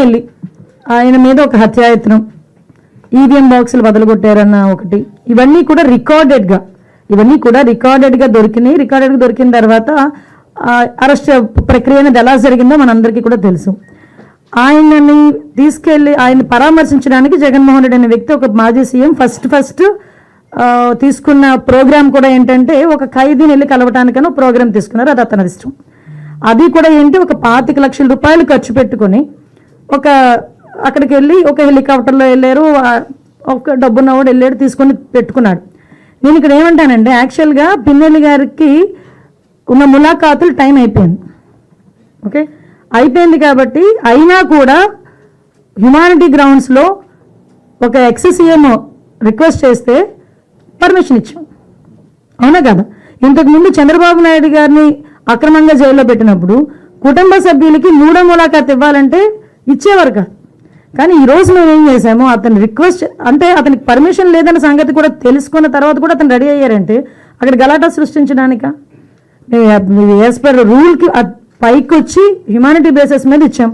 వెళ్ళి ఆయన మీద ఒక హత్యాయత్నం, ఈవీఎం బాక్సులు బదలుగొట్టారన్న ఒకటి, ఇవన్నీ కూడా రికార్డెడ్గా దొరికినాయి. రికార్డెడ్గా దొరికిన తర్వాత అరెస్ట్ ప్రక్రియ అనేది ఎలా జరిగిందో మనందరికీ కూడా తెలుసు. ఆయనని తీసుకెళ్ళి ఆయన పరామర్శించడానికి జగన్మోహన్ రెడ్డి అనే వ్యక్తి, ఒక మాజీ సీఎం, ఫస్ట్ తీసుకున్న ప్రోగ్రామ్ కూడా ఏంటంటే ఒక ఖైదీని వెళ్ళి కలవటానికైనా ప్రోగ్రామ్ తీసుకున్నారు. అది అతని ఇష్టం. అది కూడా ఏంటి, ఒక 25 లక్షల రూపాయలు ఖర్చు పెట్టుకొని అక్కడికి వెళ్ళి ఒక హెలికాప్టర్లో వెళ్ళారు. ఒక డబ్బున్నవాడు వెళ్ళాడు, తీసుకొని పెట్టుకున్నాడు. నేను ఇక్కడ ఏమంటానంటే, యాక్చువల్గా పిన్నెల్లి గారికి ఉన్న ములాఖాతులు టైం అయిపోయింది. ఓకే, అయిపోయింది కాబట్టి అయినా కూడా హ్యుమానిటీ గ్రౌండ్స్లో ఒక ఎక్స్-సీఎం రిక్వెస్ట్ చేస్తే పర్మిషన్ ఇచ్చాం. అవునా కదా? ఇంతకుముందు చంద్రబాబు నాయుడు గారిని అక్రమంగా జైల్లో పెట్టినప్పుడు కుటుంబ సభ్యులకి 3వ ములాఖాత్ ఇవ్వాలంటే ఇచ్చేవారు కాదు. కానీ ఈరోజు మేము ఏం చేసాము, అతని రిక్వెస్ట్ అంటే అతనికి పర్మిషన్ లేదన్న సంగతి కూడా తెలుసుకున్న తర్వాత కూడా అతను రెడీ అయ్యారంటే అక్కడ గలాటా సృష్టించడానిక? యాజ్ పర్ రూల్కి పైకి వచ్చి హ్యుమానిటీ బేసిస్ మీద ఇచ్చాం.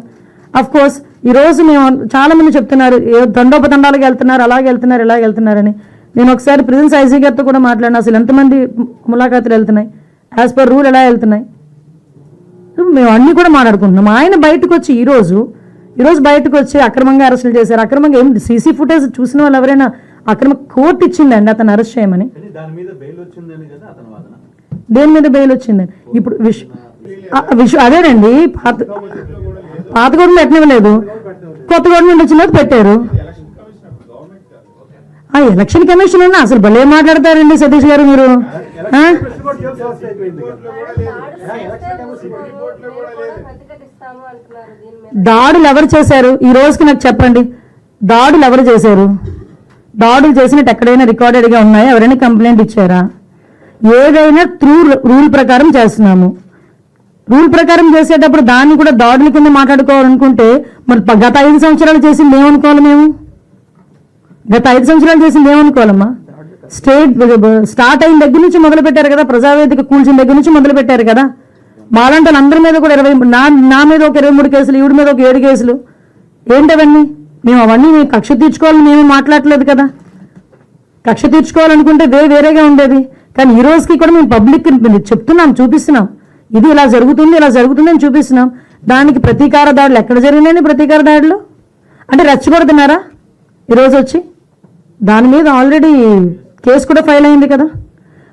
అఫ్ కోర్స్ ఈరోజు మేము చాలామంది చెప్తున్నారు దండోపదండాలకు వెళ్తున్నారు, అలాగే వెళ్తున్నారు, ఇలాగ వెళ్తున్నారని. నేను ఒకసారి ప్రిజెన్స్ ఐజీ గారితో కూడా మాట్లాడినా, అసలు ఎంతమంది ములాఖాతులు వెళ్తున్నాయి, యాజ్ పర్ రూల్ ఎలా వెళ్తున్నాయి, మేము అన్నీ కూడా మాట్లాడుకుంటున్నాం. ఆయన బయటకు వచ్చి ఈరోజు బయటకు వచ్చి అక్రమంగా అరెస్టులు చేశారు. అక్రమంగా ఏం సీసీ ఫుటేజ్ చూసిన వాళ్ళు ఎవరైనా అక్రమ కోర్టు ఇచ్చిందండి అతను అరెస్ట్ చేయమని? దేని మీద బెయిల్ వచ్చిందని ఇప్పుడు అదేనండి, పాత గవర్నమెంట్ పెట్టనివ్వలేదు, కొత్త గవర్నమెంట్ వచ్చినది పెట్టారు. ఎలక్షన్ కమిషన్ అన్నా అసలు భలే మాట్లాడతారండి సతీష్ గారు మీరు. దాడులు ఎవరు చేశారు ఈ రోజుకి నాకు చెప్పండి? దాడులు ఎవరు చేశారు? దాడులు చేసినట్టు ఎక్కడైనా రికార్డెడ్గా ఉన్నాయా? ఎవరైనా కంప్లైంట్ ఇచ్చారా? ఏదైనా రూల్ ప్రకారం చేస్తున్నాము. రూల్ ప్రకారం చేసేటప్పుడు దాన్ని కూడా దాడుల కింద మాట్లాడుకోవాలనుకుంటే మరి గత 5 సంవత్సరాలు చేసింది ఏమనుకోవాలి? మేము గత 5 సంవత్సరాలు చేసింది ఏమనుకోవాలమ్మా? స్టార్ట్ అయిన దగ్గర నుంచి మొదలు పెట్టారు కదా, ప్రజావేదిక కూల్చిన దగ్గర నుంచి మొదలు పెట్టారు కదా. మాలాంటి అందరి మీద కూడా నా మీద ఒక 23 కేసులు, ఈవిడ మీద ఒక 7 కేసులు. ఏంటవన్నీ? మేము అవన్నీ కక్ష తీర్చుకోవాలని మేము మాట్లాడలేదు కదా. కక్ష తీర్చుకోవాలనుకుంటే వేరేగా ఉండేది. కానీ ఈ రోజుకి కూడా మేము పబ్లిక్ చెప్తున్నాం, చూపిస్తున్నాం, ఇది ఇలా జరుగుతుంది అని చూపిస్తున్నాం. దానికి ప్రతీకార దాడులు ఎక్కడ జరిగినాయని? ప్రతీకార దాడులు అంటే రెచ్చగొడుతున్నారా ఈరోజు వచ్చి? దాని మీద ఆల్రెడీ కేసు కూడా ఫైల్ అయింది కదా.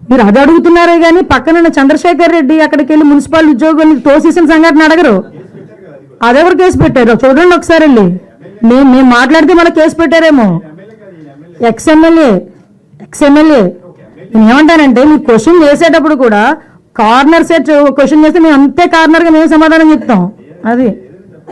మీరు అది అడుగుతున్నారే కానీ పక్కన చంద్రశేఖర్ రెడ్డి అక్కడికి వెళ్ళి మున్సిపల్ ఉద్యోగుల్ని తోసేసిన సంఘటన అడగరు. అదెవరు కేసు పెట్టారో చూడండి ఒకసారి వెళ్ళి. మేము మాట్లాడితే మళ్ళీ కేసు పెట్టారేమో. ఎక్స్ఎమ్మెల్యే నేను ఏమంటానంటే, మీరు క్వశ్చన్ చేసేటప్పుడు కూడా కార్నర్ సెట్ క్వశ్చన్ చేస్తే మేము అంతే కార్నర్గా మేము సమాధానం చెప్తాం. అది